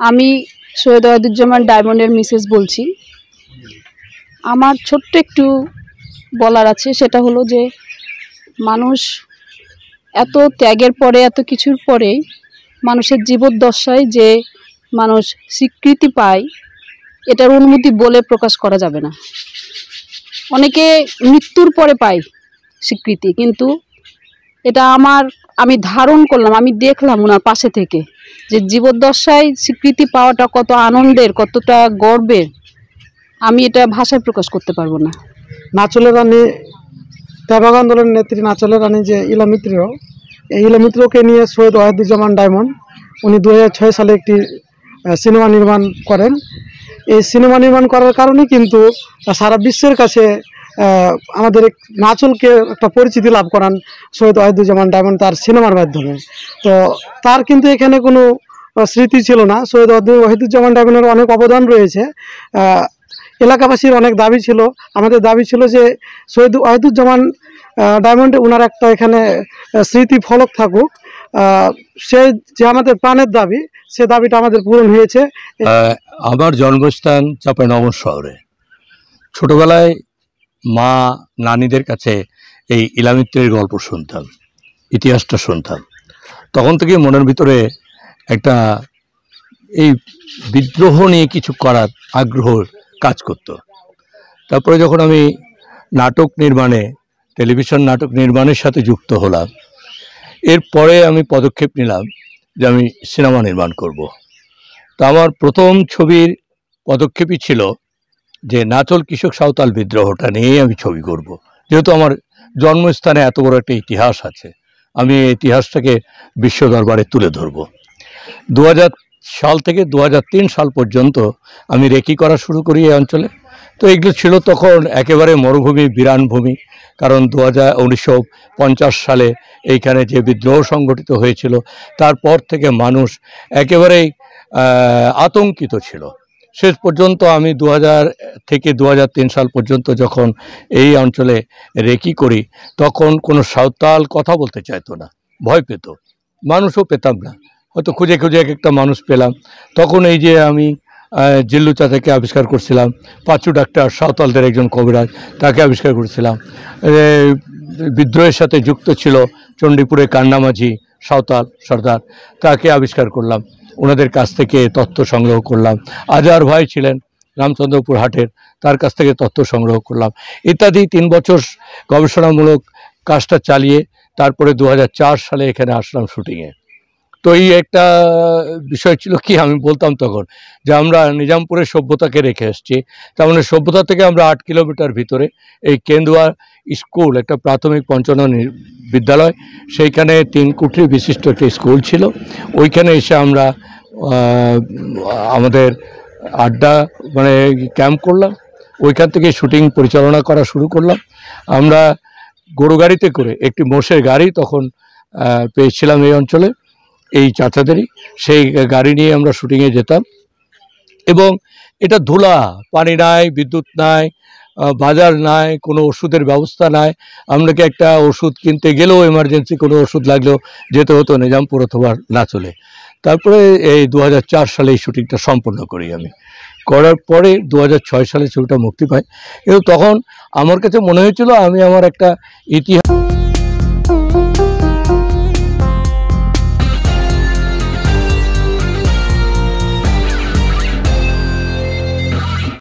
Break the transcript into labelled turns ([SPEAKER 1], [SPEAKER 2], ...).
[SPEAKER 1] আমি সৈয়দ ওয়াহিদুজ্জামান ডায়মন্ডের মিসেস বলছি। আমার ছোট্ট একটু বলার আছে, সেটা হলো যে মানুষ এত ত্যাগের পরে, এত কিছুর পরে মানুষের জীবদ্দশায় যে মানুষ স্বীকৃতি পায়, এটার অনুভূতি বলে প্রকাশ করা যাবে না। অনেকে মৃত্যুর পরে পায় স্বীকৃতি, কিন্তু এটা আমি ধারণ করলাম, আমি দেখলাম ওনার পাশে থেকে যে জীবদ্দশায় স্বীকৃতি পাওয়াটা কত আনন্দের, কতটা গর্বের, আমি এটা ভাষায় প্রকাশ করতে পারবো না।
[SPEAKER 2] নাচলের রানী, ত্যাগবাগ আন্দোলনের নেত্রী নাচলের রানী যে ইলা মিত্র, এই ইলা মিত্রকে নিয়ে সৈয়দ ওয়াহিদুজ্জামান ডায়মন্ড উনি 2006 সালে একটি সিনেমা নির্মাণ করেন। এই সিনেমা নির্মাণ করার কারণে কিন্তু সারা বিশ্বের কাছে আমাদের নাচলকে একটা পরিচিতি লাভ করান সৈয়দ ওয়াহিদুজ্জামান ডায়মন্ড তার সিনেমার মাধ্যমে। তো তার কিন্তু এখানে কোনো স্মৃতি ছিল না। সৈয়দ ওয়াহিদুজ্জামান ডায়মন্ডের অনেক অবদান রয়েছে। এলাকাবাসীর অনেক দাবি ছিল, আমাদের দাবি ছিল যে সৈয়দ ওয়াহিদুজ্জামান ডায়মন্ডে ওনার একটা এখানে স্মৃতি ফলক থাকুক। সে যে আমাদের প্রাণের দাবি, সে দাবিটা আমাদের পূরণ হয়েছে।
[SPEAKER 3] আমার জন্মস্থান চাঁপাইনবাবগঞ্জ শহরে। ছোটবেলায় মা নানিদের কাছে এই ইলা মিত্রের গল্প শুনতাম, ইতিহাসটা শুনতাম। তখন থেকে মনের ভিতরে একটা এই বিদ্রোহ নিয়ে কিছু করার আগ্রহ কাজ করত। তারপরে যখন আমি নাটক নির্মাণে, টেলিভিশন নাটক নির্মাণের সাথে যুক্ত হলাম, এরপরে আমি পদক্ষেপ নিলাম যে আমি সিনেমা নির্মাণ করব। তো আমার প্রথম ছবির পদক্ষেপই ছিল যে নাচল কৃষক সাঁওতাল বিদ্রোহটা নিয়েই আমি ছবি করব। যেহেতু আমার জন্মস্থানে এত বড় একটা ইতিহাস আছে, আমি এই ইতিহাসটাকে বিশ্ব দরবারে তুলে ধরব। 2000 সাল থেকে 2003 সাল পর্যন্ত আমি রেকি করা শুরু করি এই অঞ্চলে। তো এগুলো ছিল তখন একেবারে মরুভূমি, বিরান ভূমি। কারণ 1950 সালে এইখানে যে বিদ্রোহ সংগঠিত হয়েছিল, তারপর থেকে মানুষ একেবারেই আতঙ্কিত ছিল। শেষ পর্যন্ত আমি 2000 থেকে 2003 সাল পর্যন্ত যখন এই অঞ্চলে রেকি করি, তখন কোনো সাঁওতাল কথা বলতে চাইতো না, ভয় পেত। মানুষও পেতাম না, হয়তো খুঁজে খুঁজে এক একটা মানুষ পেলাম। তখন এই যে আমি জিল্লুচা থেকে আবিষ্কার করছিলাম, পাঁচু ডাক্তার সাঁওতালদের একজন কবিরাজ, তাকে আবিষ্কার করেছিলাম। বিদ্রোহের সাথে যুক্ত ছিল চণ্ডীপুরে কান্নামাঝি সাঁওতাল সর্দার, তাকে আবিষ্কার করলাম, ওনাদের কাছ থেকে তথ্য সংগ্রহ করলাম। আজার ভাই ছিলেন রামচন্দ্রপুর হাটের, তার কাছ থেকে তথ্য সংগ্রহ করলাম ইত্যাদি। 3 বছর গবেষণামূলক কাজটা চালিয়ে তারপরে 2004 সালে এখানে আসলাম শুটিংয়ে। তো এই একটা বিষয় ছিল কি, আমি বলতাম তখন যে আমরা নিজামপুরের সভ্যতাকে রেখে এসেছি। তার মানে সভ্যতা থেকে আমরা 8 কিলোমিটার ভিতরে এই কেন্দুয়া স্কুল, একটা প্রাথমিক পঞ্চনন বিদ্যালয়, সেইখানে 3 কুঠরি বিশিষ্ট একটা স্কুল ছিল। ওইখানে এসে আমরা আমাদের আড্ডা মানে ক্যাম্প করলাম। ওইখান থেকে শুটিং পরিচালনা করা শুরু করলাম। আমরা গরু গাড়িতে করে, একটি মোষের গাড়ি তখন পেয়েছিলাম এই অঞ্চলে, এই চাচাদেরই, সেই গাড়ি নিয়ে আমরা শুটিংয়ে যেতাম। এবং এটা ধুলা, পানি নাই, বিদ্যুৎ নাই, বাজার নাই, কোনো ওষুধের ব্যবস্থা নাই। আপনাকে একটা ওষুধ কিনতে গেলেও, এমার্জেন্সি কোনো ওষুধ লাগলেও যেতে হতো নিজামপুর অথবা নাচলে। তারপরে এই 2004 সালে এই শুটিংটা সম্পন্ন করি আমি। করার পরে 2006 সালে ছবিটা মুক্তি পায়। এবং তখন আমার কাছে মনে হয়েছিল আমি আমার একটা ইতিহাস